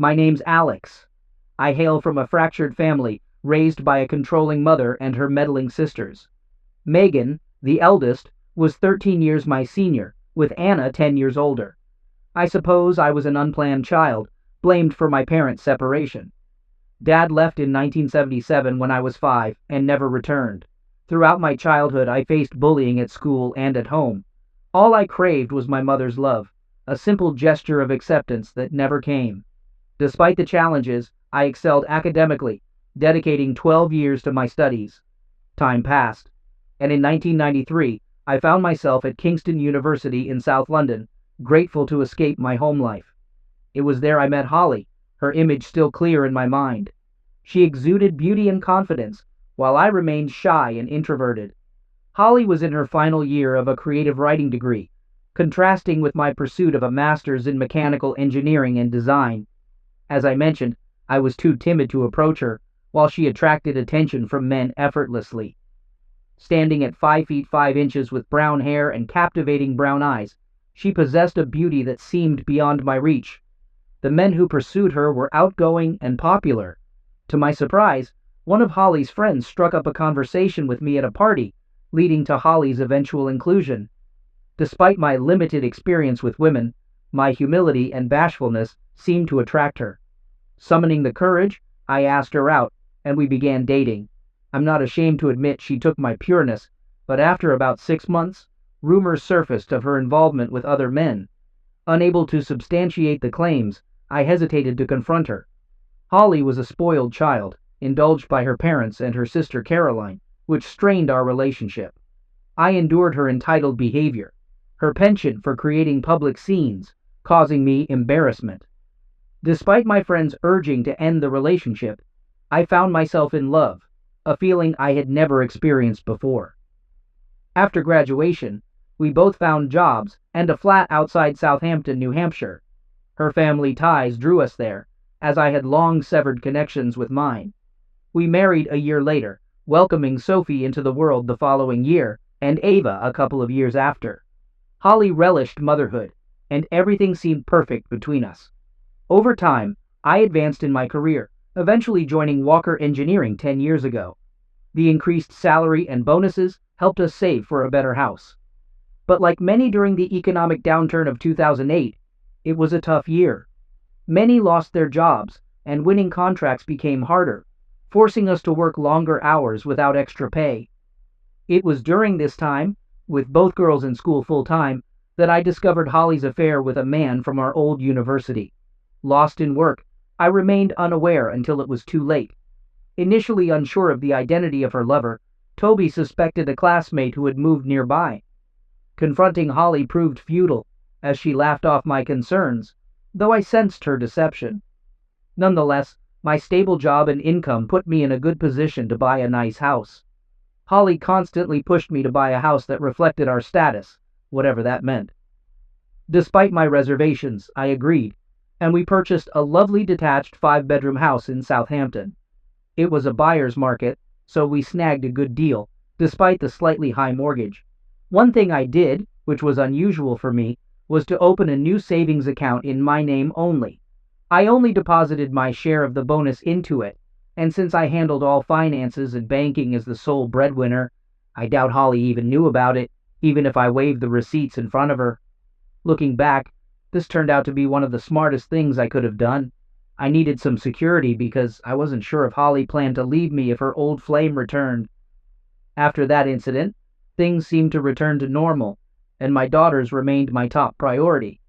My name's Alex. I hail from a fractured family, raised by a controlling mother and her meddling sisters. Megan, the eldest, was 13 years my senior, with Anna 10 years older. I suppose I was an unplanned child, blamed for my parents' separation. Dad left in 1977 when I was 5 and never returned. Throughout my childhood, I faced bullying at school and at home. All I craved was my mother's love, a simple gesture of acceptance that never came. Despite the challenges, I excelled academically, dedicating 12 years to my studies. Time passed, and in 1993, I found myself at Kingston University in South London, grateful to escape my home life. It was there I met Holly, her image still clear in my mind. She exuded beauty and confidence, while I remained shy and introverted. Holly was in her final year of a creative writing degree, contrasting with my pursuit of a master's in mechanical engineering and design. As I mentioned, I was too timid to approach her, while she attracted attention from men effortlessly. Standing at 5 feet 5 inches with brown hair and captivating brown eyes, she possessed a beauty that seemed beyond my reach. The men who pursued her were outgoing and popular. To my surprise, one of Holly's friends struck up a conversation with me at a party, leading to Holly's eventual inclusion. Despite my limited experience with women, my humility and bashfulness seemed to attract her. Summoning the courage, I asked her out, and we began dating. I'm not ashamed to admit she took my pureness, but after about 6 months, rumors surfaced of her involvement with other men. Unable to substantiate the claims, I hesitated to confront her. Holly was a spoiled child, indulged by her parents and her sister Caroline, which strained our relationship. I endured her entitled behavior, her penchant for creating public scenes, causing me embarrassment. Despite my friends urging to end the relationship, I found myself in love, a feeling I had never experienced before. After graduation, we both found jobs and a flat outside Southampton, New Hampshire. Her family ties drew us there, as I had long severed connections with mine. We married a year later, welcoming Sophie into the world the following year, and Ava a couple of years after. Holly relished motherhood, and everything seemed perfect between us. Over time, I advanced in my career, eventually joining Walker Engineering 10 years ago. The increased salary and bonuses helped us save for a better house. But like many during the economic downturn of 2008, it was a tough year. Many lost their jobs, and winning contracts became harder, forcing us to work longer hours without extra pay. It was during this time, with both girls in school full-time, that I discovered Holly's affair with a man from our old university. Lost in work, I remained unaware until it was too late. Initially unsure of the identity of her lover, Toby suspected a classmate who had moved nearby. Confronting Holly proved futile, as she laughed off my concerns, though I sensed her deception. Nonetheless, my stable job and income put me in a good position to buy a nice house. Holly constantly pushed me to buy a house that reflected our status, whatever that meant. Despite my reservations, I agreed, and we purchased a lovely detached 5-bedroom house in Southampton. It was a buyer's market, so we snagged a good deal, despite the slightly high mortgage. One thing I did, which was unusual for me, was to open a new savings account in my name only. I only deposited my share of the bonus into it, and since I handled all finances and banking as the sole breadwinner, I doubt Holly even knew about it, even if I waved the receipts in front of her. Looking back, this turned out to be one of the smartest things I could have done. I needed some security because I wasn't sure if Holly planned to leave me if her old flame returned. After that incident, things seemed to return to normal, and my daughters remained my top priority.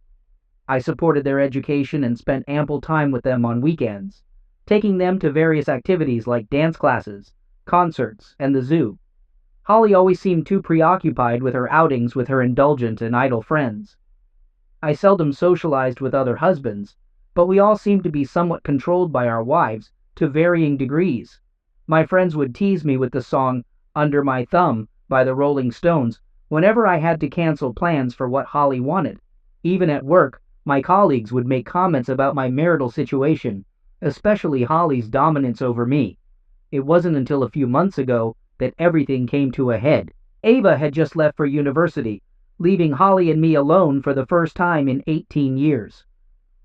I supported their education and spent ample time with them on weekends, taking them to various activities like dance classes, concerts, and the zoo. Holly always seemed too preoccupied with her outings with her indulgent and idle friends. I seldom socialized with other husbands, but we all seemed to be somewhat controlled by our wives, to varying degrees. My friends would tease me with the song "Under My Thumb" by the Rolling Stones whenever I had to cancel plans for what Holly wanted. Even at work, my colleagues would make comments about my marital situation, especially Holly's dominance over me. It wasn't until a few months ago that everything came to a head. Ava had just left for university, leaving Holly and me alone for the first time in 18 years.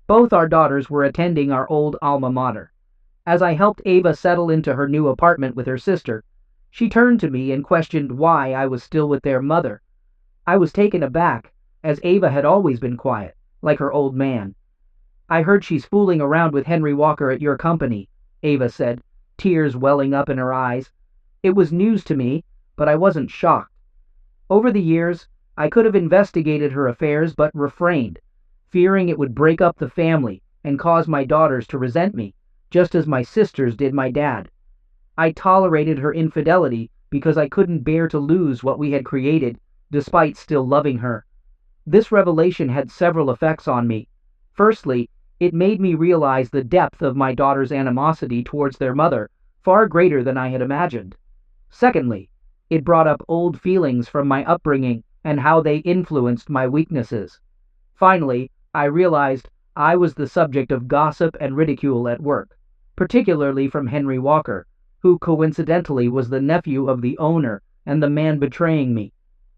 Both our daughters were attending our old alma mater. As I helped Ava settle into her new apartment with her sister, she turned to me and questioned why I was still with their mother. I was taken aback, as Ava had always been quiet, like her old man. "I heard she's fooling around with Henry Walker at your company," Ava said, tears welling up in her eyes. It was news to me, but I wasn't shocked. Over the years, I could have investigated her affairs but refrained, fearing it would break up the family and cause my daughters to resent me, just as my sisters did my dad. I tolerated her infidelity because I couldn't bear to lose what we had created, despite still loving her. This revelation had several effects on me. Firstly, it made me realize the depth of my daughter's animosity towards their mother, far greater than I had imagined. Secondly, it brought up old feelings from my upbringing and how they influenced my weaknesses. Finally, I realized I was the subject of gossip and ridicule at work, particularly from Henry Walker, who coincidentally was the nephew of the owner and the man betraying me.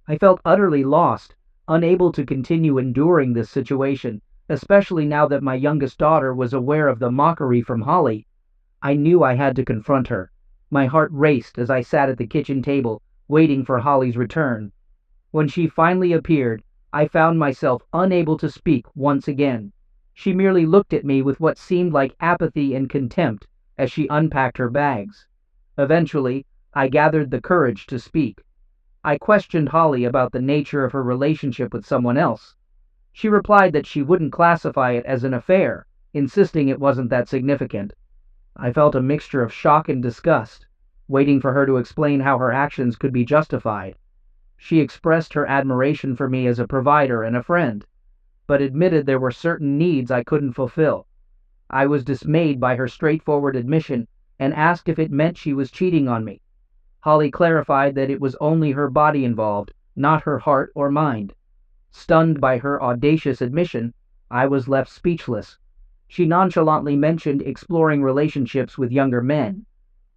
I felt utterly lost, unable to continue enduring this situation, especially now that my youngest daughter was aware of the mockery from Holly. I knew I had to confront her. My heart raced as I sat at the kitchen table, waiting for Holly's return. When she finally appeared, I found myself unable to speak once again. She merely looked at me with what seemed like apathy and contempt as she unpacked her bags. Eventually, I gathered the courage to speak. I questioned Holly about the nature of her relationship with someone else. She replied that she wouldn't classify it as an affair, insisting it wasn't that significant. I felt a mixture of shock and disgust, waiting for her to explain how her actions could be justified. She expressed her admiration for me as a provider and a friend, but admitted there were certain needs I couldn't fulfill. I was dismayed by her straightforward admission and asked if it meant she was cheating on me. Holly clarified that it was only her body involved, not her heart or mind. Stunned by her audacious admission, I was left speechless. She nonchalantly mentioned exploring relationships with younger men.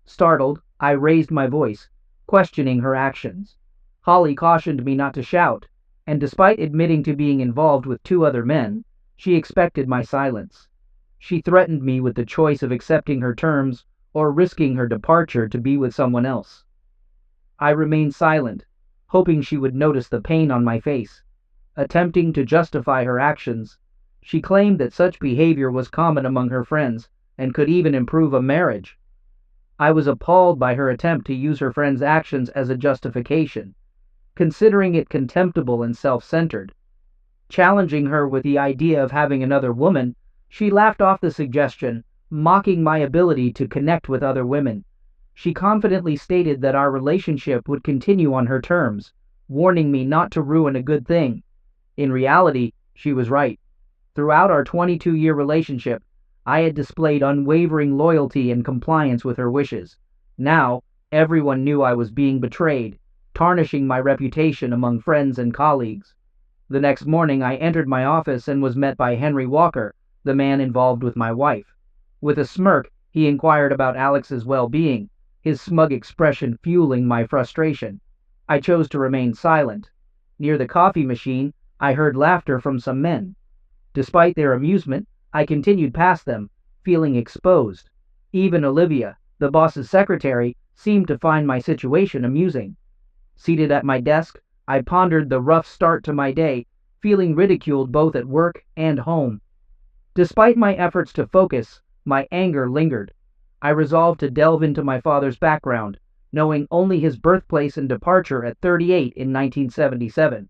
Startled, I raised my voice, questioning her actions. Holly cautioned me not to shout, and despite admitting to being involved with 2 other men, she expected my silence. She threatened me with the choice of accepting her terms or risking her departure to be with someone else. I remained silent, hoping she would notice the pain on my face. Attempting to justify her actions, she claimed that such behavior was common among her friends and could even improve a marriage. I was appalled by her attempt to use her friend's actions as a justification, considering it contemptible and self-centered. Challenging her with the idea of having another woman, she laughed off the suggestion, mocking my ability to connect with other women. She confidently stated that our relationship would continue on her terms, warning me not to ruin a good thing. In reality, she was right. Throughout our 22-year relationship, I had displayed unwavering loyalty and compliance with her wishes. Now, everyone knew I was being betrayed, tarnishing my reputation among friends and colleagues. The next morning I entered my office and was met by Henry Walker, the man involved with my wife. With a smirk, he inquired about Alex's well-being, his smug expression fueling my frustration. I chose to remain silent. Near the coffee machine, I heard laughter from some men. Despite their amusement, I continued past them, feeling exposed. Even Olivia, the boss's secretary, seemed to find my situation amusing. Seated at my desk, I pondered the rough start to my day, feeling ridiculed both at work and home. Despite my efforts to focus, my anger lingered. I resolved to delve into my father's background, knowing only his birthplace and departure at 38 in 1977.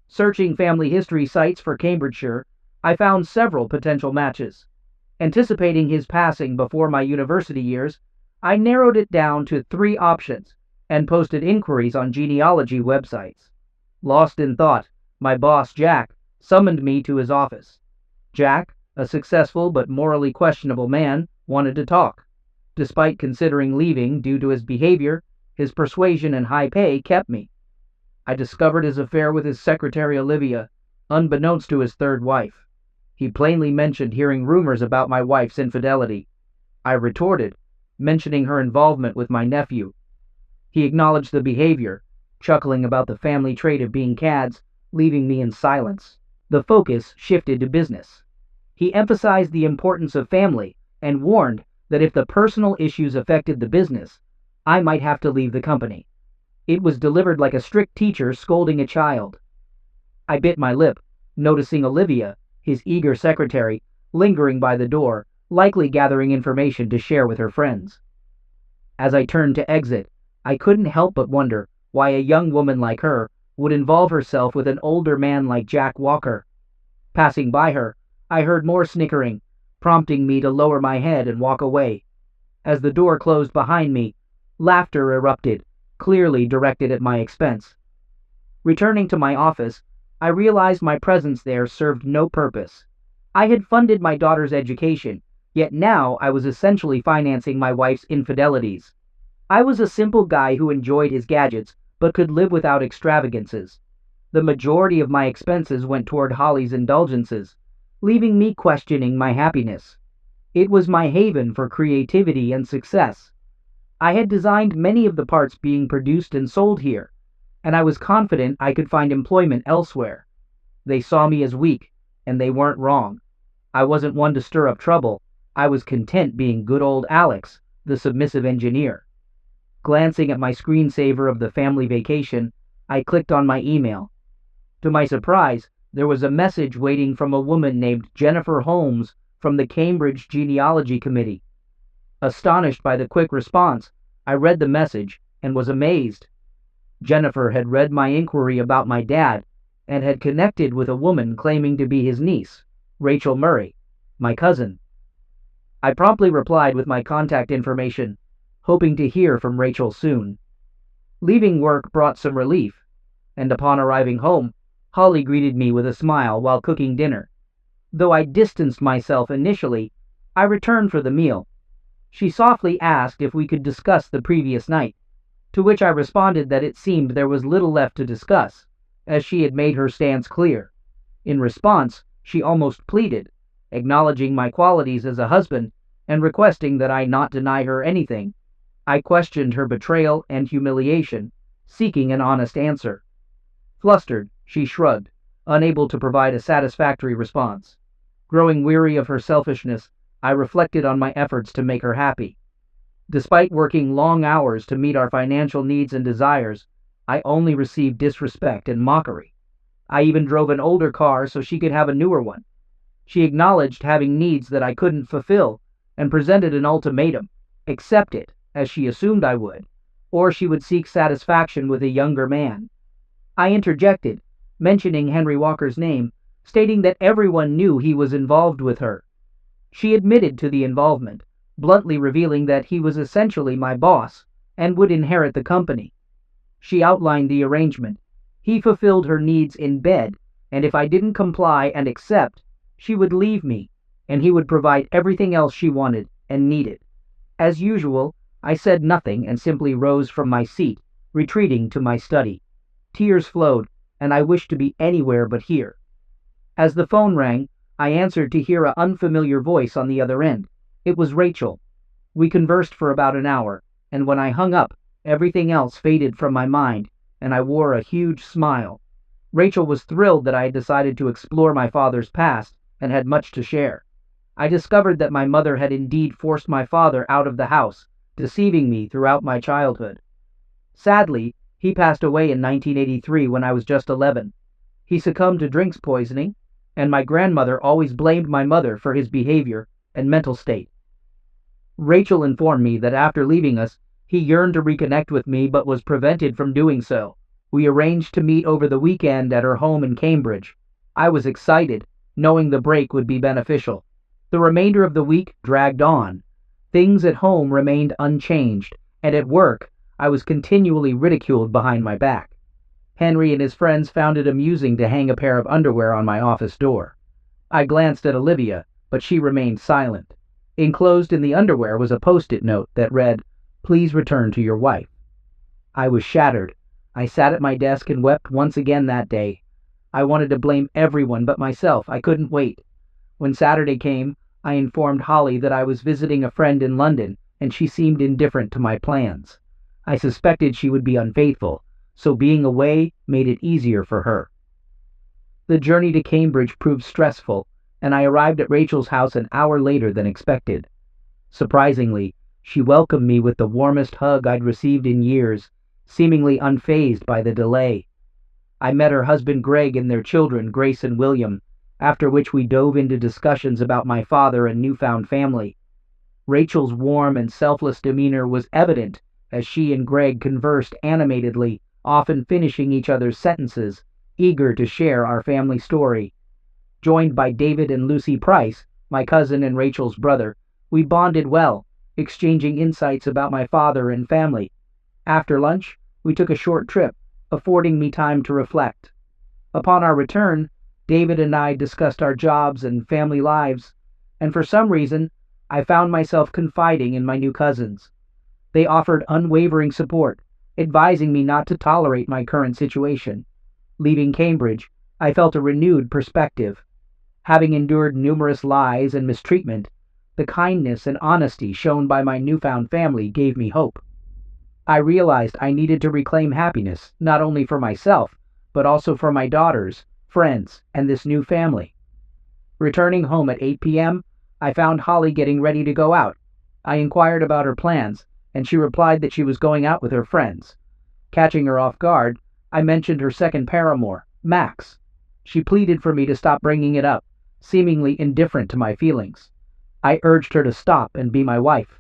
Searching family history sites for Cambridgeshire, I found several potential matches. Anticipating his passing before my university years, I narrowed it down to 3 options and posted inquiries on genealogy websites. Lost in thought, my boss, Jack, summoned me to his office. Jack, a successful but morally questionable man, wanted to talk. Despite considering leaving due to his behavior, his persuasion and high pay kept me. I discovered his affair with his secretary Olivia, unbeknownst to his 3rd wife. He plainly mentioned hearing rumors about my wife's infidelity. I retorted, mentioning her involvement with my nephew. He acknowledged the behavior, chuckling about the family trait of being cads, leaving me in silence. The focus shifted to business. He emphasized the importance of family and warned that if the personal issues affected the business, I might have to leave the company. It was delivered like a strict teacher scolding a child. I bit my lip, noticing Olivia, his eager secretary, lingering by the door, likely gathering information to share with her friends. As I turned to exit, I couldn't help but wonder why a young woman like her would involve herself with an older man like Jack Walker. Passing by her, I heard more snickering, prompting me to lower my head and walk away. As the door closed behind me, laughter erupted, clearly directed at my expense. Returning to my office, I realized my presence there served no purpose. I had funded my daughter's education, yet now I was essentially financing my wife's infidelities. I was a simple guy who enjoyed his gadgets, but could live without extravagances. The majority of my expenses went toward Holly's indulgences, leaving me questioning my happiness. It was my haven for creativity and success. I had designed many of the parts being produced and sold here, and I was confident I could find employment elsewhere. They saw me as weak, and they weren't wrong. I wasn't one to stir up trouble. I was content being good old Alex, the submissive engineer. Glancing at my screensaver of the family vacation, I clicked on my email. To my surprise, there was a message waiting from a woman named Jennifer Holmes from the Cambridge Genealogy Committee. Astonished by the quick response, I read the message and was amazed. Jennifer had read my inquiry about my dad and had connected with a woman claiming to be his niece, Rachel Murray, my cousin. I promptly replied with my contact information, hoping to hear from Rachel soon. Leaving work brought some relief, and upon arriving home, Holly greeted me with a smile while cooking dinner. Though I distanced myself initially, I returned for the meal. She softly asked if we could discuss the previous night, to which I responded that it seemed there was little left to discuss, as she had made her stance clear. In response, she almost pleaded, acknowledging my qualities as a husband and requesting that I not deny her anything. I questioned her betrayal and humiliation, seeking an honest answer. Flustered, she shrugged, unable to provide a satisfactory response. Growing weary of her selfishness, I reflected on my efforts to make her happy. Despite working long hours to meet our financial needs and desires, I only received disrespect and mockery. I even drove an older car so she could have a newer one. She acknowledged having needs that I couldn't fulfill and presented an ultimatum: accept it, as she assumed I would, or she would seek satisfaction with a younger man. I interjected, mentioning Henry Walker's name, stating that everyone knew he was involved with her. She admitted to the involvement, bluntly revealing that he was essentially my boss and would inherit the company. She outlined the arrangement. He fulfilled her needs in bed, and if I didn't comply and accept, she would leave me, and he would provide everything else she wanted and needed. As usual, I said nothing and simply rose from my seat, retreating to my study. Tears flowed, and I wished to be anywhere but here. As the phone rang, I answered to hear an unfamiliar voice on the other end. It was Rachel. We conversed for about an hour, and when I hung up, everything else faded from my mind, and I wore a huge smile. Rachel was thrilled that I had decided to explore my father's past and had much to share. I discovered that my mother had indeed forced my father out of the house, deceiving me throughout my childhood. Sadly, he passed away in 1983 when I was just 11. He succumbed to drinks poisoning, and my grandmother always blamed my mother for his behavior and mental state. Rachel informed me that after leaving us, he yearned to reconnect with me but was prevented from doing so. We arranged to meet over the weekend at her home in Cambridge. I was excited, knowing the break would be beneficial. The remainder of the week dragged on. Things at home remained unchanged, and at work, I was continually ridiculed behind my back. Henry and his friends found it amusing to hang a pair of underwear on my office door. I glanced at Olivia, but she remained silent. Enclosed in the underwear was a post-it note that read, "Please return to your wife." I was shattered. I sat at my desk and wept once again that day. I wanted to blame everyone but myself. I couldn't wait. When Saturday came, I informed Holly that I was visiting a friend in London, and she seemed indifferent to my plans. I suspected she would be unfaithful, so being away made it easier for her. The journey to Cambridge proved stressful, and I arrived at Rachel's house an hour later than expected. Surprisingly, she welcomed me with the warmest hug I'd received in years, seemingly unfazed by the delay. I met her husband Greg and their children, Grace and William, after which we dove into discussions about my father and newfound family. Rachel's warm and selfless demeanor was evident as she and Greg conversed animatedly, often finishing each other's sentences, eager to share our family story. Joined by David and Lucy Price, my cousin and Rachel's brother, we bonded well, exchanging insights about my father and family. After lunch, we took a short trip, affording me time to reflect. Upon our return, David and I discussed our jobs and family lives, and for some reason, I found myself confiding in my new cousins. They offered unwavering support, advising me not to tolerate my current situation. Leaving Cambridge, I felt a renewed perspective. Having endured numerous lies and mistreatment, the kindness and honesty shown by my newfound family gave me hope. I realized I needed to reclaim happiness, not only for myself, but also for my daughters, friends, and this new family. Returning home at 8 p.m., I found Holly getting ready to go out. I inquired about her plans, and she replied that she was going out with her friends. Catching her off guard, I mentioned her second paramour, Max. She pleaded for me to stop bringing it up, seemingly indifferent to my feelings. I urged her to stop and be my wife.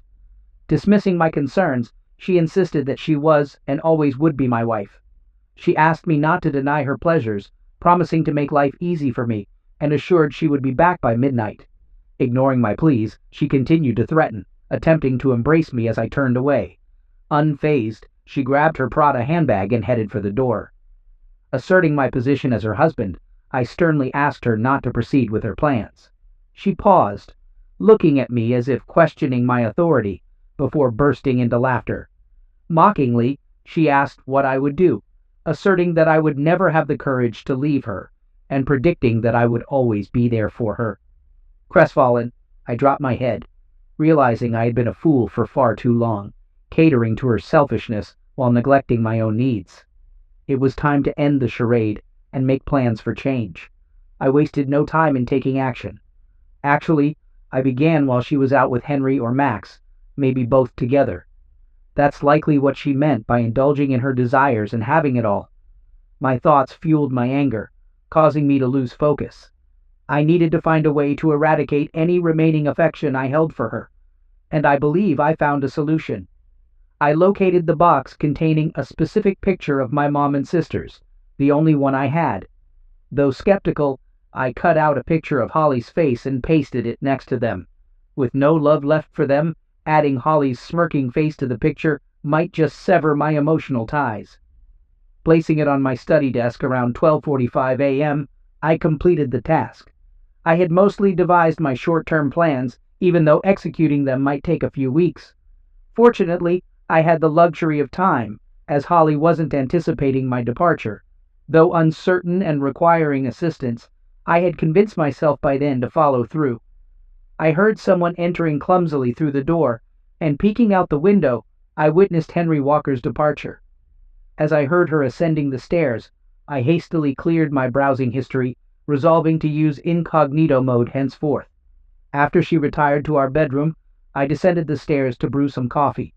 Dismissing my concerns, she insisted that she was and always would be my wife. She asked me not to deny her pleasures, promising to make life easy for me, and assured she would be back by midnight. Ignoring my pleas, she continued to threaten, attempting to embrace me as I turned away. Unfazed, she grabbed her Prada handbag and headed for the door. Asserting my position as her husband, I sternly asked her not to proceed with her plans. She paused, looking at me as if questioning my authority, before bursting into laughter. Mockingly, she asked what I would do, asserting that I would never have the courage to leave her, and predicting that I would always be there for her. Crestfallen, I dropped my head, realizing I had been a fool for far too long, catering to her selfishness while neglecting my own needs. It was time to end the charade and make plans for change. I wasted no time in taking action. Actually, I began while she was out with Henry or Max, maybe both together. That's likely what she meant by indulging in her desires and having it all. My thoughts fueled my anger, causing me to lose focus. I needed to find a way to eradicate any remaining affection I held for her, and I believe I found a solution. I located the box containing a specific picture of my mom and sisters, the only one I had. Though skeptical, I cut out a picture of Holly's face and pasted it next to them. With no love left for them, adding Holly's smirking face to the picture might just sever my emotional ties. Placing it on my study desk around 12:45 a.m., I completed the task. I had mostly devised my short-term plans, even though executing them might take a few weeks. Fortunately, I had the luxury of time, as Holly wasn't anticipating my departure. Though uncertain and requiring assistance, I had convinced myself by then to follow through. I heard someone entering clumsily through the door, and peeking out the window, I witnessed Henry Walker's departure. As I heard her ascending the stairs, I hastily cleared my browsing history, resolving to use incognito mode henceforth. After she retired to our bedroom, I descended the stairs to brew some coffee.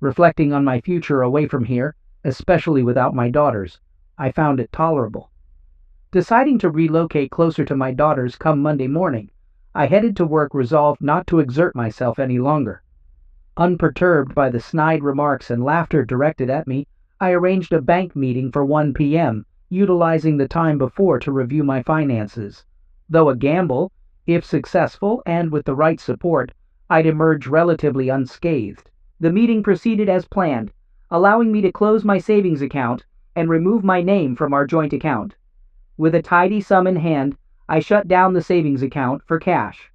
Reflecting on my future away from here, especially without my daughters, I found it tolerable. Deciding to relocate closer to my daughters come Monday morning, I headed to work resolved not to exert myself any longer. Unperturbed by the snide remarks and laughter directed at me, I arranged a bank meeting for 1 p.m., utilizing the time before to review my finances. Though a gamble, if successful and with the right support, I'd emerge relatively unscathed. The meeting proceeded as planned, allowing me to close my savings account and remove my name from our joint account. With a tidy sum in hand, I shut down the savings account for cash.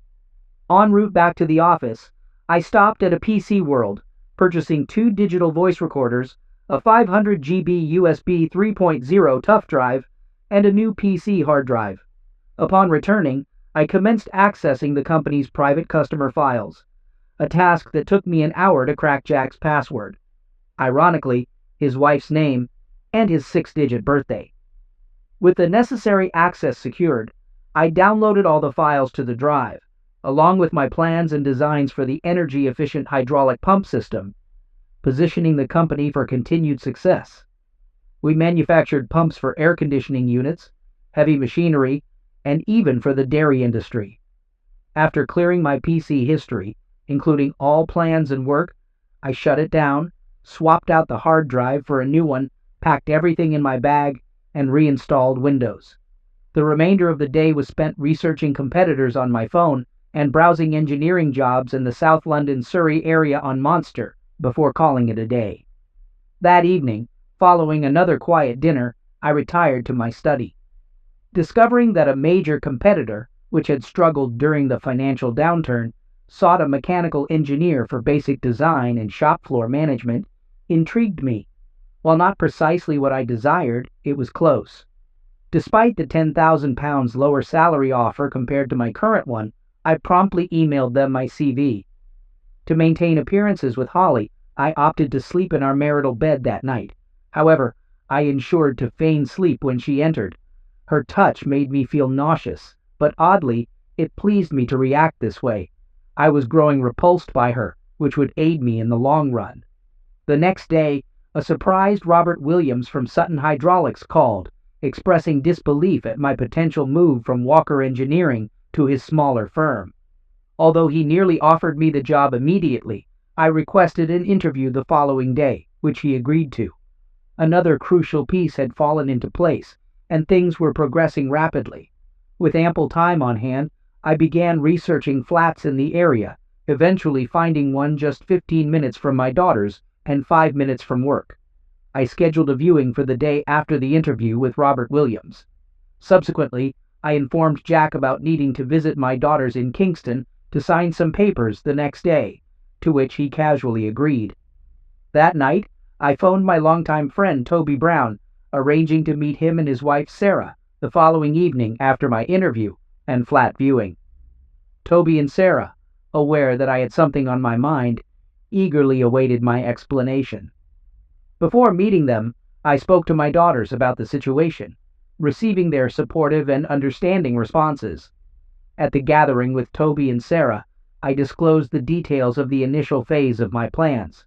En route back to the office, I stopped at a PC World, purchasing 2 digital voice recorders, a 500 GB USB 3.0 tough drive, and a new PC hard drive. Upon returning, I commenced accessing the company's private customer files, a task that took me an hour to crack Jack's password. Ironically, his wife's name and his 6-digit birthday. With the necessary access secured, I downloaded all the files to the drive, along with my plans and designs for the energy-efficient hydraulic pump system, positioning the company for continued success. We manufactured pumps for air conditioning units, heavy machinery, and even for the dairy industry. After clearing my PC history, including all plans and work, I shut it down, swapped out the hard drive for a new one, packed everything in my bag, and reinstalled Windows. The remainder of the day was spent researching competitors on my phone and browsing engineering jobs in the South London Surrey area on Monster before calling it a day. That evening, following another quiet dinner, I retired to my study. Discovering that a major competitor, which had struggled during the financial downturn, sought a mechanical engineer for basic design and shop floor management, intrigued me. While not precisely what I desired, it was close. Despite the £10,000 lower salary offer compared to my current one, I promptly emailed them my CV. To maintain appearances with Holly, I opted to sleep in our marital bed that night. However, I ensured to feign sleep when she entered. Her touch made me feel nauseous, but oddly, it pleased me to react this way. I was growing repulsed by her, which would aid me in the long run. The next day, a surprised Robert Williams from Sutton Hydraulics called, expressing disbelief at my potential move from Walker Engineering to his smaller firm. Although he nearly offered me the job immediately, I requested an interview the following day, which he agreed to. Another crucial piece had fallen into place, and things were progressing rapidly. With ample time on hand, I began researching flats in the area, eventually finding one just 15 minutes from my daughter's and 5 minutes from work. I scheduled a viewing for the day after the interview with Robert Williams. Subsequently, I informed Jack about needing to visit my daughters in Kingston to sign some papers the next day, to which he casually agreed. That night, I phoned my longtime friend Toby Brown, arranging to meet him and his wife Sarah the following evening after my interview and flat viewing. Toby and Sarah, aware that I had something on my mind, eagerly awaited my explanation. Before meeting them, I spoke to my daughters about the situation, receiving their supportive and understanding responses. At the gathering with Toby and Sarah, I disclosed the details of the initial phase of my plans.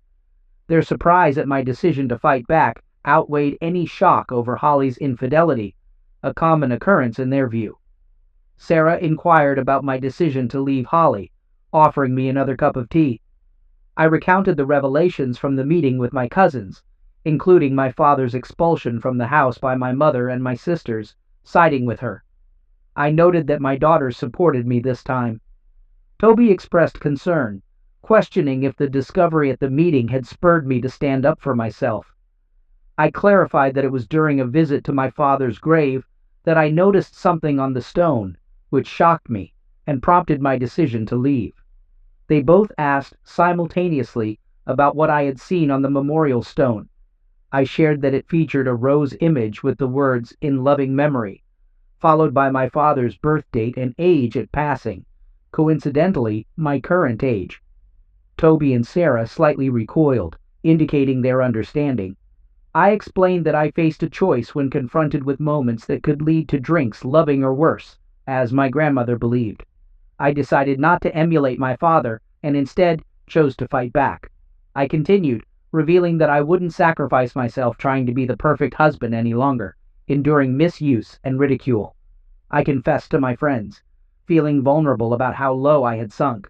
Their surprise at my decision to fight back outweighed any shock over Holly's infidelity, a common occurrence in their view. Sarah inquired about my decision to leave Holly, offering me another cup of tea. I recounted the revelations from the meeting with my cousins, including my father's expulsion from the house by my mother and my sisters, siding with her. I noted that my daughters supported me this time. Toby expressed concern, questioning if the discovery at the meeting had spurred me to stand up for myself. I clarified that it was during a visit to my father's grave that I noticed something on the stone, which shocked me and prompted my decision to leave. They both asked simultaneously about what I had seen on the memorial stone. I shared that it featured a rose image with the words "in loving memory," followed by my father's birth date and age at passing, coincidentally my current age. Toby and Sarah slightly recoiled, indicating their understanding. I explained that I faced a choice when confronted with moments that could lead to drinks, loving or worse, as my grandmother believed. I decided not to emulate my father and instead chose to fight back. I continued, revealing that I wouldn't sacrifice myself trying to be the perfect husband any longer, enduring misuse and ridicule. I confessed to my friends, feeling vulnerable about how low I had sunk.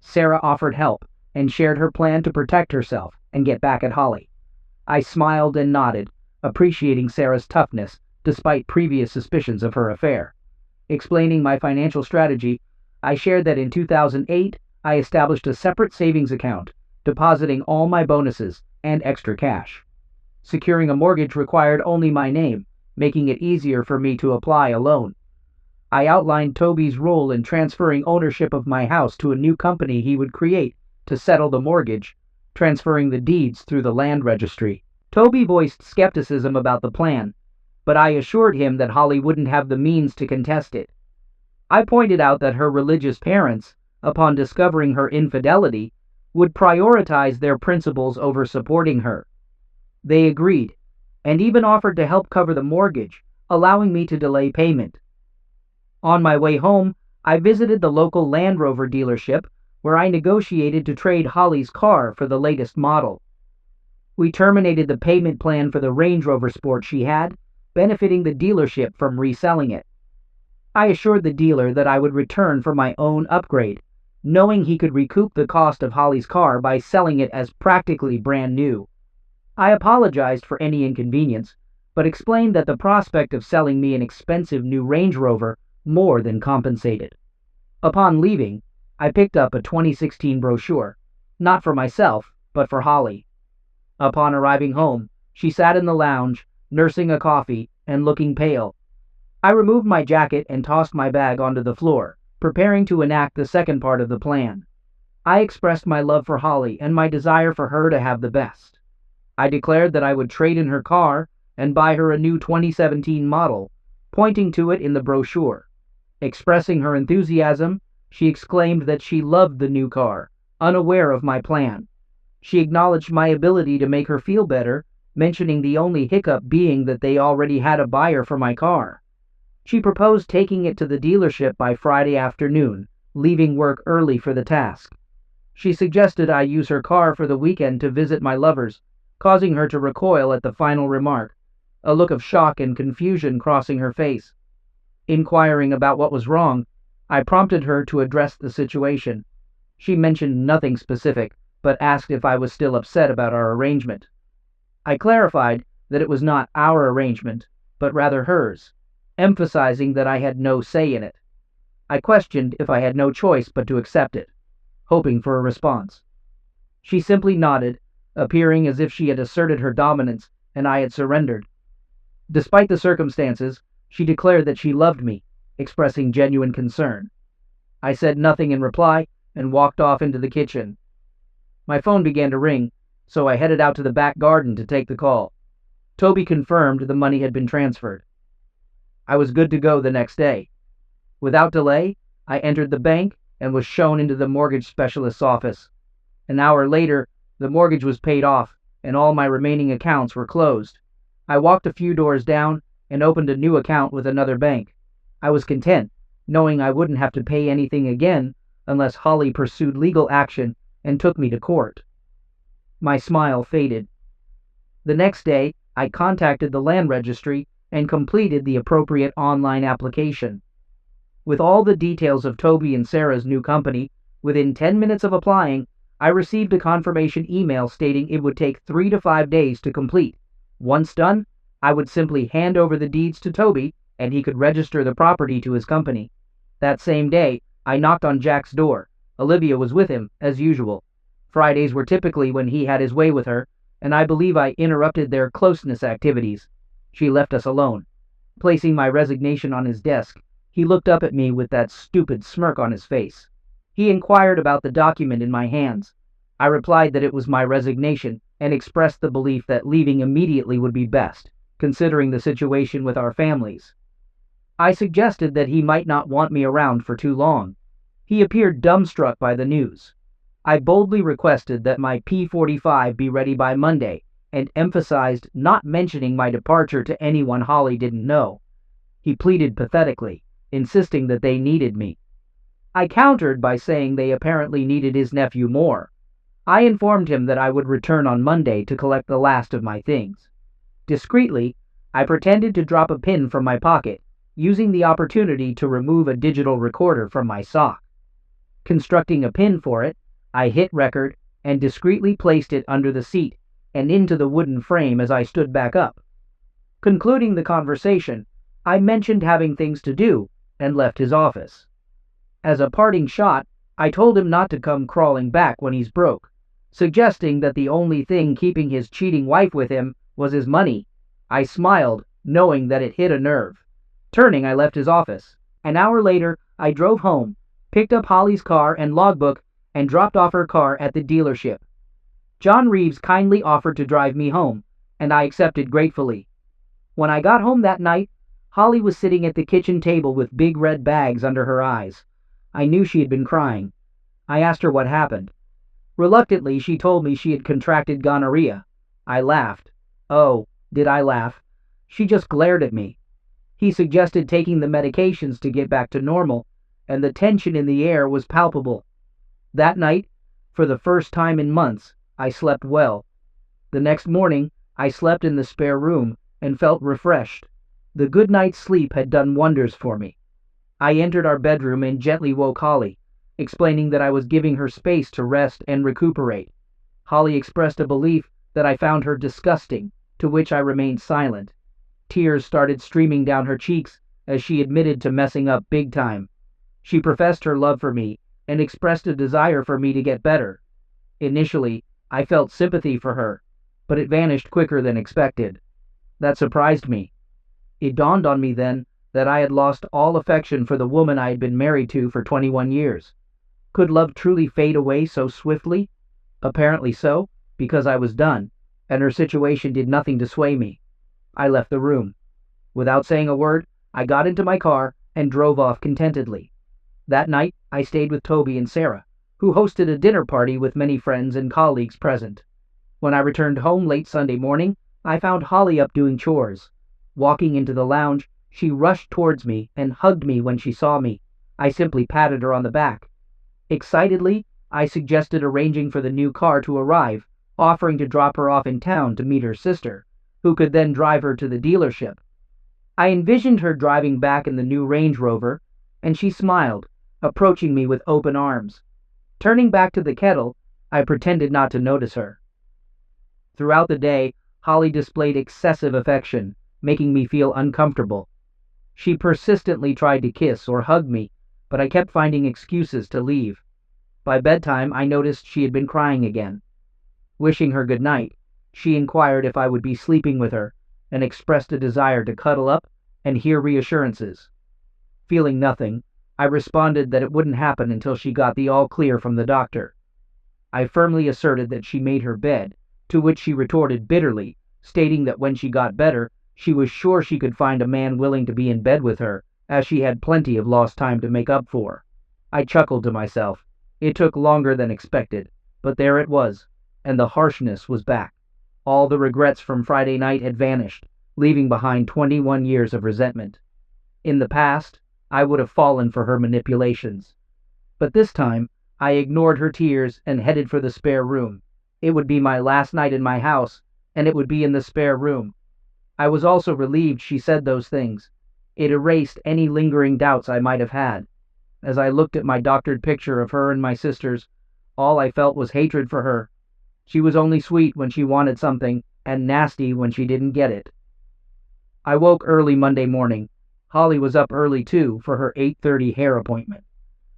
Sarah offered help and shared her plan to protect herself and get back at Holly. I smiled and nodded, appreciating Sarah's toughness despite previous suspicions of her affair. Explaining my financial strategy, I shared that in 2008 I established a separate savings account, depositing all my bonuses and extra cash. Securing a mortgage required only my name, making it easier for me to apply a loan. I outlined Toby's role in transferring ownership of my house to a new company he would create to settle the mortgage, transferring the deeds through the land registry. Toby voiced skepticism about the plan, but I assured him that Holly wouldn't have the means to contest it. I pointed out that her religious parents, upon discovering her infidelity, would prioritize their principles over supporting her. They agreed, and even offered to help cover the mortgage, allowing me to delay payment. On my way home, I visited the local Land Rover dealership where I negotiated to trade Holly's car for the latest model. We terminated the payment plan for the Range Rover Sport she had, benefiting the dealership from reselling it. I assured the dealer that I would return for my own upgrade, knowing he could recoup the cost of Holly's car by selling it as practically brand new. I apologized for any inconvenience, but explained that the prospect of selling me an expensive new Range Rover more than compensated. Upon leaving, I picked up a 2016 brochure, not for myself, but for Holly. Upon arriving home, she sat in the lounge, nursing a coffee and looking pale. I removed my jacket and tossed my bag onto the floor, preparing to enact the second part of the plan. I expressed my love for Holly and my desire for her to have the best. I declared that I would trade in her car and buy her a new 2017 model, pointing to it in the brochure. Expressing her enthusiasm, she exclaimed that she loved the new car, unaware of my plan. She acknowledged my ability to make her feel better, mentioning the only hiccup being that they already had a buyer for my car. She proposed taking it to the dealership by Friday afternoon, leaving work early for the task. She suggested I use her car for the weekend to visit my lovers, causing her to recoil at the final remark, a look of shock and confusion crossing her face. Inquiring about what was wrong, I prompted her to address the situation. She mentioned nothing specific, but asked if I was still upset about our arrangement. I clarified that it was not our arrangement, but rather hers, emphasizing that I had no say in it. I questioned if I had no choice but to accept it, hoping for a response. She simply nodded, appearing as if she had asserted her dominance and I had surrendered. Despite the circumstances, she declared that she loved me, expressing genuine concern. I said nothing in reply and walked off into the kitchen. My phone began to ring, so I headed out to the back garden to take the call. Toby confirmed the money had been transferred. I was good to go the next day. Without delay, I entered the bank and was shown into the mortgage specialist's office. An hour later, the mortgage was paid off and all my remaining accounts were closed. I walked a few doors down and opened a new account with another bank. I was content, knowing I wouldn't have to pay anything again unless Holly pursued legal action and took me to court. My smile faded. The next day, I contacted the land registry and completed the appropriate online application. With all the details of Toby and Sarah's new company, within 10 minutes of applying, I received a confirmation email stating it would take 3 to 5 days to complete. Once done, I would simply hand over the deeds to Toby and he could register the property to his company. That same day, I knocked on Jack's door. Olivia was with him, as usual. Fridays were typically when he had his way with her, and I believe I interrupted their closeness activities. She left us alone. Placing my resignation on his desk, he looked up at me with that stupid smirk on his face. He inquired about the document in my hands. I replied that it was my resignation and expressed the belief that leaving immediately would be best, considering the situation with our families. I suggested that he might not want me around for too long. He appeared dumbstruck by the news. I boldly requested that my P45 be ready by Monday and emphasized not mentioning my departure to anyone Holly didn't know. He pleaded pathetically, insisting that they needed me. I countered by saying they apparently needed his nephew more. I informed him that I would return on Monday to collect the last of my things. Discreetly, I pretended to drop a pin from my pocket, using the opportunity to remove a digital recorder from my sock. Constructing a pin for it, I hit record and discreetly placed it under the seat and into the wooden frame as I stood back up. Concluding the conversation, I mentioned having things to do and left his office. As a parting shot, I told him not to come crawling back when he's broke, suggesting that the only thing keeping his cheating wife with him was his money. I smiled, knowing that it hit a nerve. Turning, I left his office. An hour later, I drove home, picked up Holly's car and logbook, and dropped off her car at the dealership. John Reeves kindly offered to drive me home, and I accepted gratefully. When I got home that night, Holly was sitting at the kitchen table with big red bags under her eyes. I knew she had been crying. I asked her what happened. Reluctantly, she told me she had contracted gonorrhea. I laughed. Oh, did I laugh? She just glared at me. He suggested taking the medications to get back to normal, and the tension in the air was palpable. That night, for the first time in months, I slept well. The next morning, I slept in the spare room and felt refreshed. The good night's sleep had done wonders for me. I entered our bedroom and gently woke Holly, explaining that I was giving her space to rest and recuperate. Holly expressed a belief that I found her disgusting, to which I remained silent. Tears started streaming down her cheeks as she admitted to messing up big time. She professed her love for me and expressed a desire for me to get better. Initially, I felt sympathy for her, but it vanished quicker than expected. That surprised me. It dawned on me then that I had lost all affection for the woman I had been married to for 21 years. Could love truly fade away so swiftly? Apparently so, because I was done, and her situation did nothing to sway me. I left the room. Without saying a word, I got into my car and drove off contentedly. That night, I stayed with Toby and Sarah, who hosted a dinner party with many friends and colleagues present. When I returned home late Sunday morning, I found Holly up doing chores. Walking into the lounge, she rushed towards me and hugged me when she saw me. I simply patted her on the back. Excitedly, I suggested arranging for the new car to arrive, offering to drop her off in town to meet her sister, who could then drive her to the dealership. I envisioned her driving back in the new Range Rover, and she smiled, approaching me with open arms. Turning back to the kettle, I pretended not to notice her. Throughout the day, Holly displayed excessive affection, making me feel uncomfortable. She persistently tried to kiss or hug me, but I kept finding excuses to leave. By bedtime, I noticed she had been crying again. Wishing her good night, she inquired if I would be sleeping with her, and expressed a desire to cuddle up and hear reassurances. Feeling nothing, I responded that it wouldn't happen until she got the all clear from the doctor. I firmly asserted that she made her bed, to which she retorted bitterly, stating that when she got better, she was sure she could find a man willing to be in bed with her, as she had plenty of lost time to make up for. I chuckled to myself. It took longer than expected, but there it was, and the harshness was back. All the regrets from Friday night had vanished, leaving behind 21 years of resentment. In the past, I would have fallen for her manipulations. But this time, I ignored her tears and headed for the spare room. It would be my last night in my house, and it would be in the spare room. I was also relieved she said those things. It erased any lingering doubts I might have had. As I looked at my doctored picture of her and my sisters, all I felt was hatred for her. She was only sweet when she wanted something, and nasty when she didn't get it. I woke early Monday morning. Holly was up early too for her 8:30 hair appointment.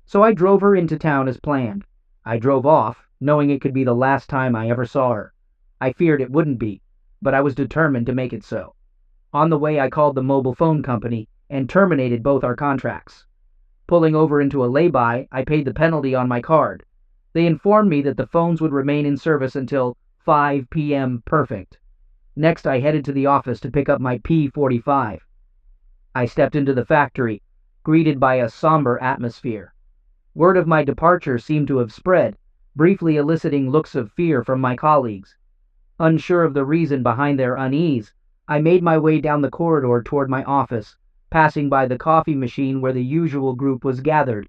So I drove her into town as planned. I drove off, knowing it could be the last time I ever saw her. I feared it wouldn't be, but I was determined to make it so. On the way, I called the mobile phone company and terminated both our contracts. Pulling over into a lay-by, I paid the penalty on my card. They informed me that the phones would remain in service until 5 p.m. perfect. Next, I headed to the office to pick up my P45. I stepped into the factory, greeted by a somber atmosphere. Word of my departure seemed to have spread, briefly eliciting looks of fear from my colleagues. Unsure of the reason behind their unease, I made my way down the corridor toward my office, passing by the coffee machine where the usual group was gathered.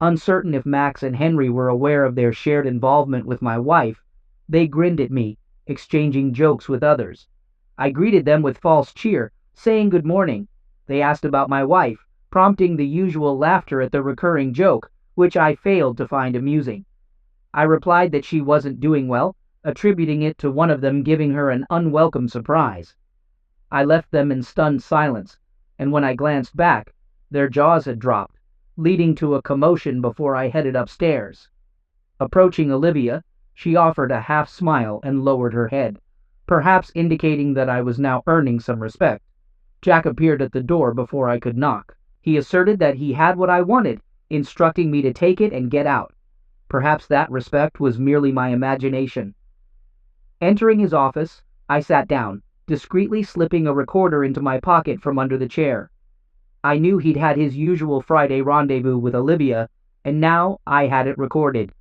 Uncertain if Max and Henry were aware of their shared involvement with my wife, they grinned at me, exchanging jokes with others. I greeted them with false cheer, saying good morning. They asked about my wife, prompting the usual laughter at the recurring joke, which I failed to find amusing. I replied that she wasn't doing well, attributing it to one of them giving her an unwelcome surprise. I left them in stunned silence, and when I glanced back, their jaws had dropped, leading to a commotion before I headed upstairs. Approaching Olivia, she offered a half smile and lowered her head, perhaps indicating that I was now earning some respect. Jack appeared at the door before I could knock. He asserted that he had what I wanted, instructing me to take it and get out. Perhaps that respect was merely my imagination. Entering his office, I sat down, discreetly slipping a recorder into my pocket from under the chair. I knew he'd had his usual Friday rendezvous with Olivia, and now I had it recorded.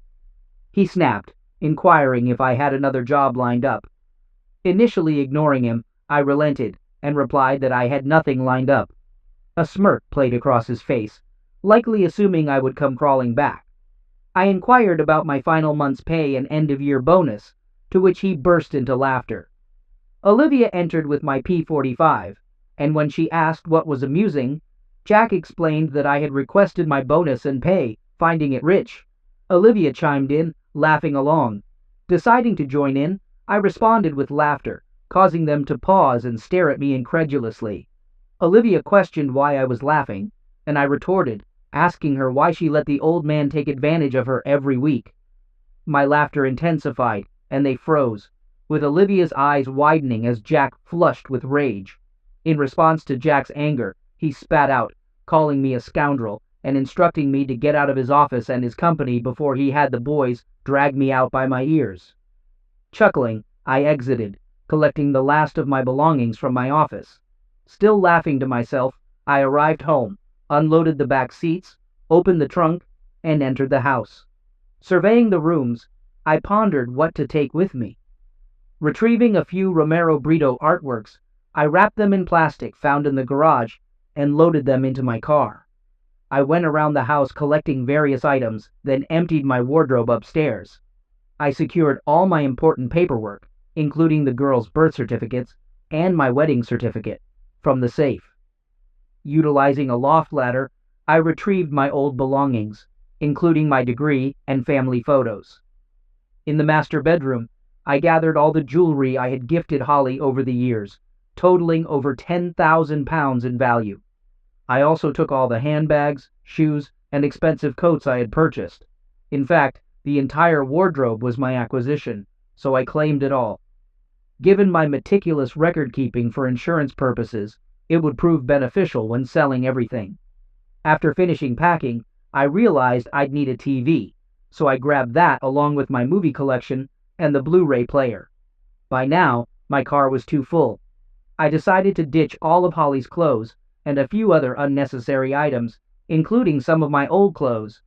He snapped, inquiring if I had another job lined up. Initially ignoring him, I relented and replied that I had nothing lined up. A smirk played across his face, likely assuming I would come crawling back. I inquired about my final month's pay and end-of-year bonus, to which he burst into laughter. Olivia entered with my P45, and when she asked what was amusing, Jack explained that I had requested my bonus and pay, finding it rich. Olivia chimed in, laughing along. Deciding to join in, I responded with laughter, causing them to pause and stare at me incredulously. Olivia questioned why I was laughing, and I retorted, asking her why she let the old man take advantage of her every week. My laughter intensified, and they froze, with Olivia's eyes widening as Jack flushed with rage. In response to Jack's anger, he spat out, calling me a scoundrel and instructing me to get out of his office and his company before he had the boys drag me out by my ears. Chuckling, I exited, collecting the last of my belongings from my office. Still laughing to myself, I arrived home, unloaded the back seats, opened the trunk, and entered the house. Surveying the rooms, I pondered what to take with me. Retrieving a few Romero Brito artworks, I wrapped them in plastic found in the garage and loaded them into my car. I went around the house collecting various items, then emptied my wardrobe upstairs. I secured all my important paperwork, including the girls' birth certificates and my wedding certificate, from the safe. Utilizing a loft ladder, I retrieved my old belongings, including my degree and family photos. In the master bedroom, I gathered all the jewelry I had gifted Holly over the years, totaling over 10,000 pounds in value. I also took all the handbags, shoes, and expensive coats I had purchased. In fact, the entire wardrobe was my acquisition, so I claimed it all. Given my meticulous record-keeping for insurance purposes, it would prove beneficial when selling everything. After finishing packing, I realized I'd need a TV, so I grabbed that along with my movie collection and the Blu-ray player. By now, my car was too full. I decided to ditch all of Holly's clothes and a few other unnecessary items, including some of my old clothes.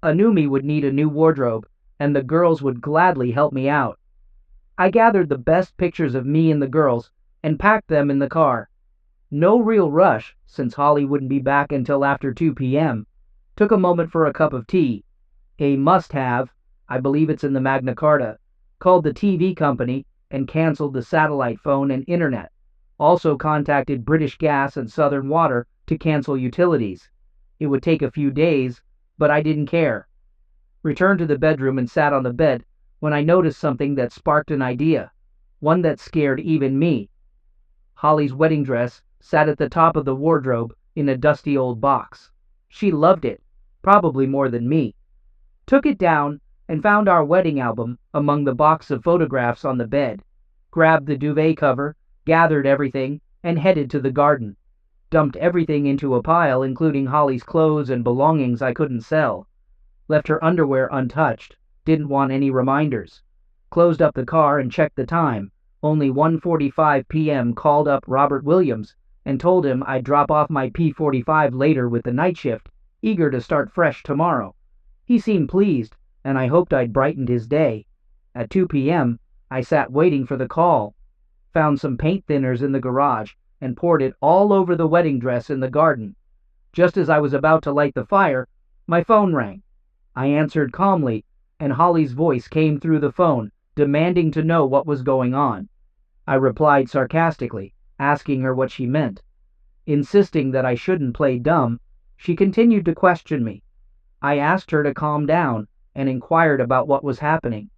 Anumi would need a new wardrobe, and the girls would gladly help me out. I gathered the best pictures of me and the girls and packed them in the car. No real rush, since Holly wouldn't be back until after 2 p.m. Took a moment for a cup of tea. A must-have, I believe it's in the Magna Carta, called the TV company and canceled the satellite phone and internet. Also contacted British Gas and Southern Water to cancel utilities. It would take a few days, but I didn't care. Returned to the bedroom and sat on the bed when I noticed something that sparked an idea, one that scared even me. Holly's wedding dress sat at the top of the wardrobe in a dusty old box. She loved it, probably more than me. Took it down and found our wedding album among the box of photographs on the bed. Grabbed the duvet cover, gathered everything, and headed to the garden. Dumped everything into a pile, including Holly's clothes and belongings I couldn't sell. Left her underwear untouched, didn't want any reminders. Closed up the car and checked the time. Only 1:45 p.m. Called up Robert Williams and told him I'd drop off my P45 later with the night shift, eager to start fresh tomorrow. He seemed pleased, and I hoped I'd brightened his day. At 2 p.m., I sat waiting for the call. Found some paint thinners in the garage and poured it all over the wedding dress in the garden. Just as I was about to light the fire, my phone rang. I answered calmly, and Holly's voice came through the phone, demanding to know what was going on. I replied sarcastically, asking her what she meant. Insisting that I shouldn't play dumb, she continued to question me. I asked her to calm down and inquired about what was happening.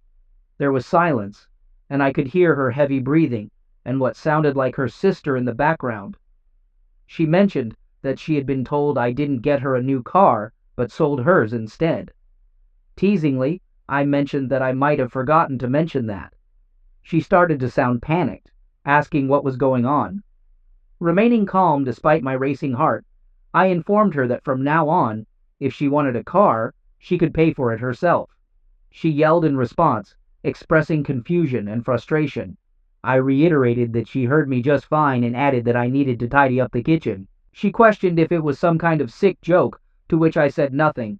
There was silence, and I could hear her heavy breathing and what sounded like her sister in the background. She mentioned that she had been told I didn't get her a new car, but sold hers instead. Teasingly, I mentioned that I might have forgotten to mention that. She started to sound panicked, asking what was going on. Remaining calm despite my racing heart, I informed her that from now on, if she wanted a car, she could pay for it herself. She yelled in response, expressing confusion and frustration. I reiterated that she heard me just fine and added that I needed to tidy up the kitchen. She questioned if it was some kind of sick joke, to which I said nothing.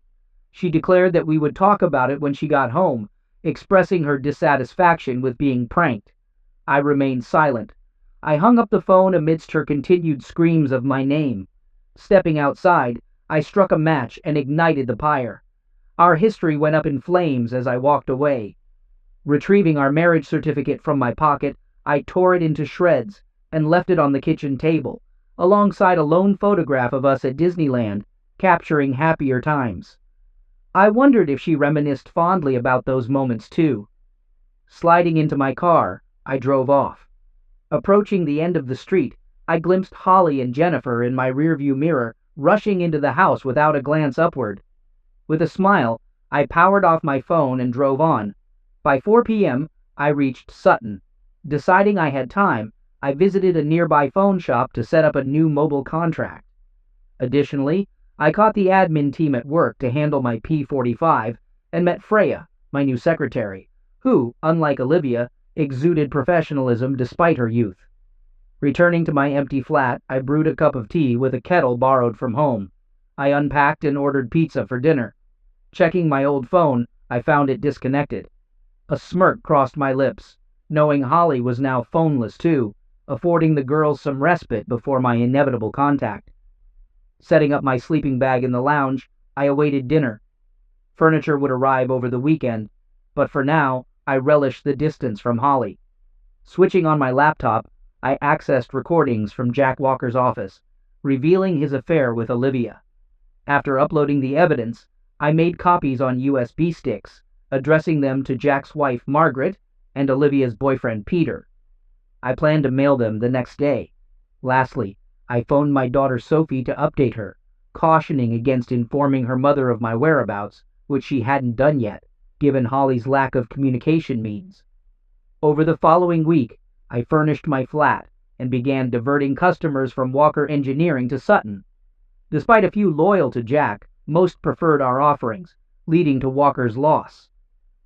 She declared that we would talk about it when she got home, expressing her dissatisfaction with being pranked. I remained silent. I hung up the phone amidst her continued screams of my name. Stepping outside, I struck a match and ignited the pyre. Our history went up in flames as I walked away. Retrieving our marriage certificate from my pocket, I tore it into shreds and left it on the kitchen table, alongside a lone photograph of us at Disneyland, capturing happier times. I wondered if she reminisced fondly about those moments too. Sliding into my car, I drove off. Approaching the end of the street, I glimpsed Holly and Jennifer in my rearview mirror, rushing into the house without a glance upward. With a smile, I powered off my phone and drove on. By 4 p.m., I reached Sutton. Deciding I had time, I visited a nearby phone shop to set up a new mobile contract. Additionally, I caught the admin team at work to handle my P45 and met Freya, my new secretary, who, unlike Olivia, exuded professionalism despite her youth. Returning to my empty flat, I brewed a cup of tea with a kettle borrowed from home. I unpacked and ordered pizza for dinner. Checking my old phone, I found it disconnected. A smirk crossed my lips, knowing Holly was now phoneless too, affording the girls some respite before my inevitable contact. Setting up my sleeping bag in the lounge, I awaited dinner. Furniture would arrive over the weekend, but for now, I relished the distance from Holly. Switching on my laptop, I accessed recordings from Jack Walker's office, revealing his affair with Olivia. After uploading the evidence, I made copies on USB sticks, addressing them to Jack's wife Margaret and Olivia's boyfriend Peter. I planned to mail them the next day. Lastly, I phoned my daughter Sophie to update her, cautioning against informing her mother of my whereabouts, which she hadn't done yet, given Holly's lack of communication means. Over the following week, I furnished my flat and began diverting customers from Walker Engineering to Sutton. Despite a few loyal to Jack, most preferred our offerings, leading to Walker's loss.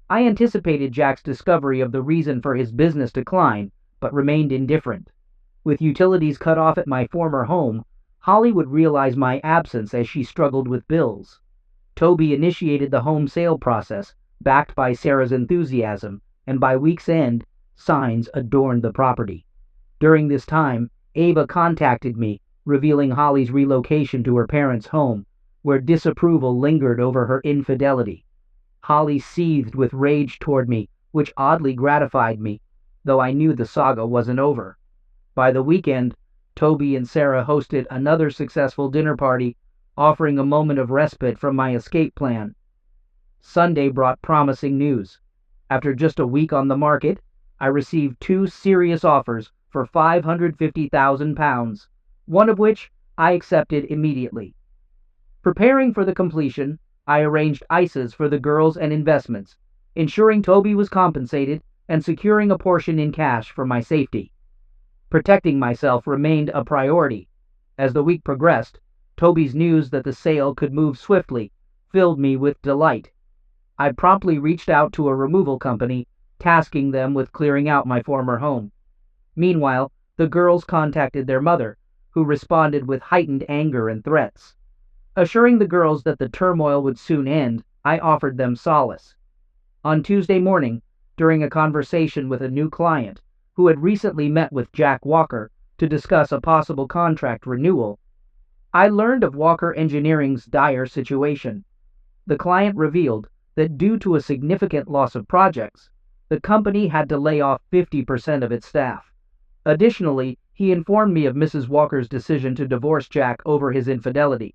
I anticipated Jack's discovery of the reason for his business decline, but remained indifferent. With utilities cut off at my former home, Holly would realize my absence as she struggled with bills. Toby initiated the home sale process, backed by Sarah's enthusiasm, and by week's end, signs adorned the property. During this time, Ava contacted me, revealing Holly's relocation to her parents' home, where disapproval lingered over her infidelity. Holly seethed with rage toward me, which oddly gratified me, though I knew the saga wasn't over. By the weekend, Toby and Sarah hosted another successful dinner party, offering a moment of respite from my escape plan. Sunday brought promising news. After just a week on the market, I received 2 serious offers for £550,000, one of which I accepted immediately. Preparing for the completion, I arranged ISAs for the girls and investments, ensuring Toby was compensated and securing a portion in cash for my safety. Protecting myself remained a priority. As the week progressed, Toby's news that the sale could move swiftly filled me with delight. I promptly reached out to a removal company, tasking them with clearing out my former home. Meanwhile, the girls contacted their mother, who responded with heightened anger and threats. Assuring the girls that the turmoil would soon end, I offered them solace. On Tuesday morning, during a conversation with a new client, who had recently met with Jack Walker to discuss a possible contract renewal, I learned of Walker Engineering's dire situation. The client revealed that due to a significant loss of projects, the company had to lay off 50% of its staff. Additionally, he informed me of Mrs. Walker's decision to divorce Jack over his infidelity.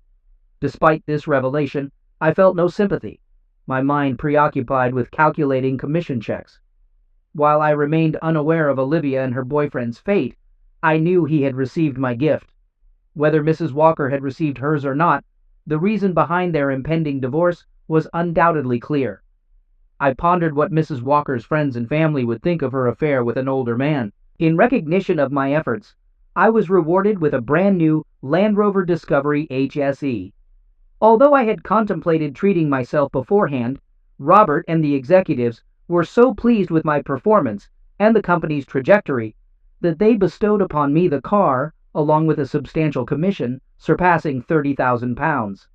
Despite this revelation, I felt no sympathy, my mind preoccupied with calculating commission checks. While I remained unaware of Olivia and her boyfriend's fate, I knew he had received my gift. Whether Mrs. Walker had received hers or not, the reason behind their impending divorce was undoubtedly clear. I pondered what Mrs. Walker's friends and family would think of her affair with an older man. In recognition of my efforts, I was rewarded with a brand new Land Rover Discovery HSE. Although I had contemplated treating myself beforehand, Robert and the executives were so pleased with my performance and the company's trajectory that they bestowed upon me the car, along with a substantial commission surpassing £30,000.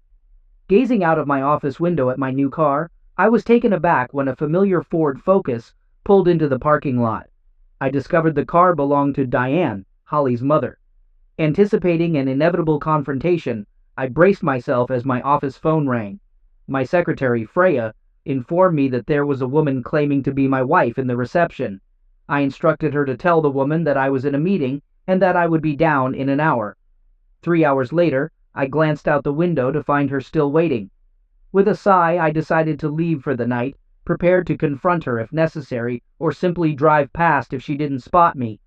Gazing out of my office window at my new car, I was taken aback when a familiar Ford Focus pulled into the parking lot. I discovered the car belonged to Diane, Holly's mother. Anticipating an inevitable confrontation, I braced myself as my office phone rang. My secretary, Freya, informed me that there was a woman claiming to be my wife in the reception. I instructed her to tell the woman that I was in a meeting and that I would be down in an hour. 3 hours later, I glanced out the window to find her still waiting. With a sigh, I decided to leave for the night, prepared to confront her if necessary, or simply drive past if she didn't spot me.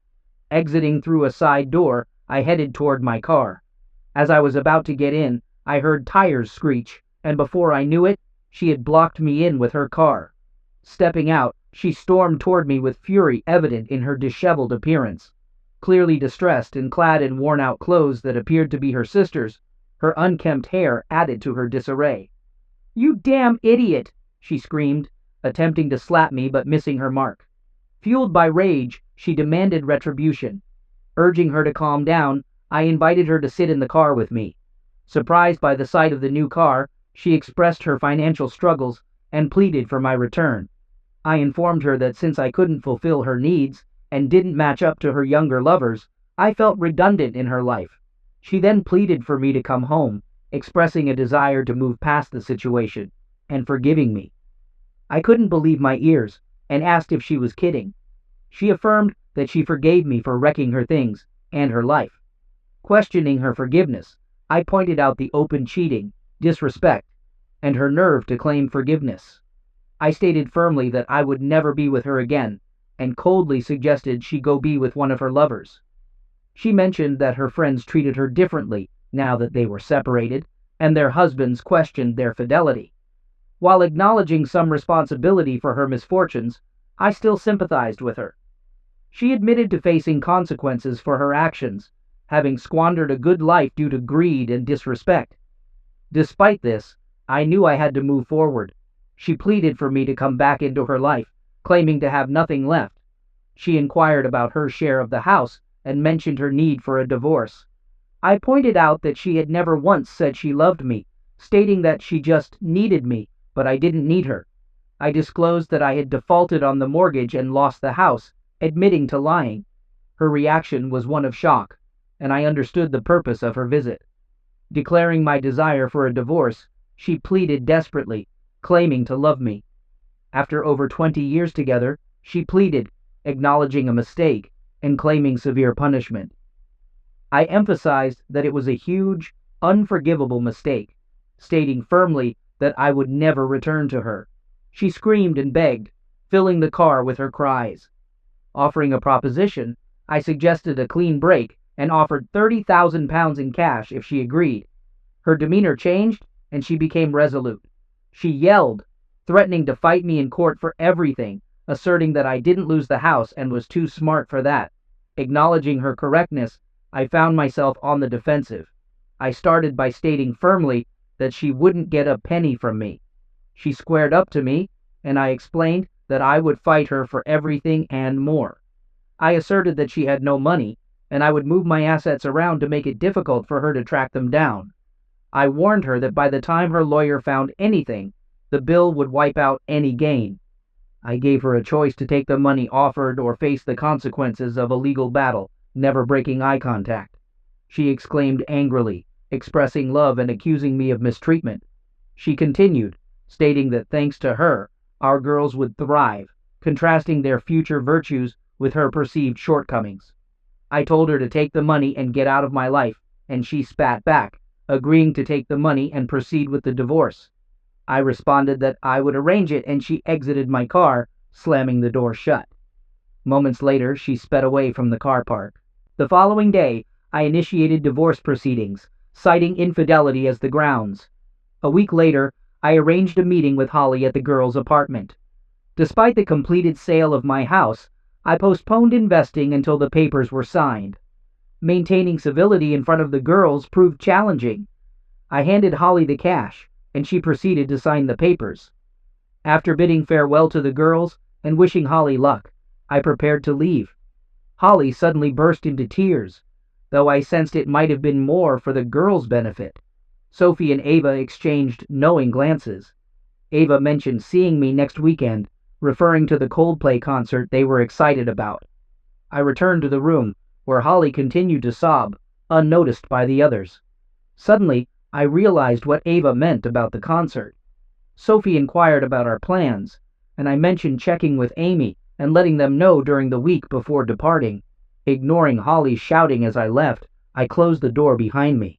Exiting through a side door, I headed toward my car. As I was about to get in, I heard tires screech, and before I knew it, she had blocked me in with her car. Stepping out, she stormed toward me with fury evident in her disheveled appearance. Clearly distressed and clad in worn-out clothes that appeared to be her sister's, her unkempt hair added to her disarray. "You damn idiot!" she screamed, attempting to slap me but missing her mark. Fueled by rage, she demanded retribution. Urging her to calm down, I invited her to sit in the car with me. Surprised by the sight of the new car, she expressed her financial struggles and pleaded for my return. I informed her that since I couldn't fulfill her needs and didn't match up to her younger lovers, I felt redundant in her life. She then pleaded for me to come home, expressing a desire to move past the situation and forgiving me. I couldn't believe my ears and asked if she was kidding. She affirmed that she forgave me for wrecking her things and her life. Questioning her forgiveness, I pointed out the open cheating, disrespect, and her nerve to claim forgiveness. I stated firmly that I would never be with her again, and coldly suggested she go be with one of her lovers. She mentioned that her friends treated her differently now that they were separated, and their husbands questioned their fidelity. While acknowledging some responsibility for her misfortunes, I still sympathized with her. She admitted to facing consequences for her actions, having squandered a good life due to greed and disrespect. Despite this, I knew I had to move forward. She pleaded for me to come back into her life, claiming to have nothing left. She inquired about her share of the house and mentioned her need for a divorce. I pointed out that she had never once said she loved me, stating that she just needed me, but I didn't need her. I disclosed that I had defaulted on the mortgage and lost the house, admitting to lying. Her reaction was one of shock, and I understood the purpose of her visit. Declaring my desire for a divorce, she pleaded desperately, claiming to love me. After over 20 years together, she pleaded, acknowledging a mistake and claiming severe punishment. I emphasized that it was a huge, unforgivable mistake, stating firmly that I would never return to her. She screamed and begged, filling the car with her cries. Offering a proposition, I suggested a clean break and offered £30,000 in cash if she agreed. Her demeanor changed, and she became resolute. She yelled, threatening to fight me in court for everything, asserting that I didn't lose the house and was too smart for that. Acknowledging her correctness, I found myself on the defensive. I started by stating firmly that she wouldn't get a penny from me. She squared up to me, and I explained that I would fight her for everything and more. I asserted that she had no money, and I would move my assets around to make it difficult for her to track them down. I warned her that by the time her lawyer found anything, the bill would wipe out any gain. I gave her a choice to take the money offered or face the consequences of a legal battle, never breaking eye contact. She exclaimed angrily, expressing love and accusing me of mistreatment. She continued, stating that thanks to her, our girls would thrive, contrasting their future virtues with her perceived shortcomings. I told her to take the money and get out of my life, and she spat back, agreeing to take the money and proceed with the divorce. I responded that I would arrange it, and she exited my car, slamming the door shut. Moments later, she sped away from the car park. The following day, I initiated divorce proceedings, citing infidelity as the grounds. A week later, I arranged a meeting with Holly at the girls' apartment. Despite the completed sale of my house, I postponed investing until the papers were signed. Maintaining civility in front of the girls proved challenging. I handed Holly the cash, and she proceeded to sign the papers. After bidding farewell to the girls and wishing Holly luck, I prepared to leave. Holly suddenly burst into tears, though I sensed it might have been more for the girls' benefit. Sophie and Ava exchanged knowing glances. Ava mentioned seeing me next weekend, referring to the Coldplay concert they were excited about. I returned to the room, where Holly continued to sob, unnoticed by the others. Suddenly, I realized what Ava meant about the concert. Sophie inquired about our plans, and I mentioned checking with Amy and letting them know during the week before departing. Ignoring Holly's shouting as I left, I closed the door behind me.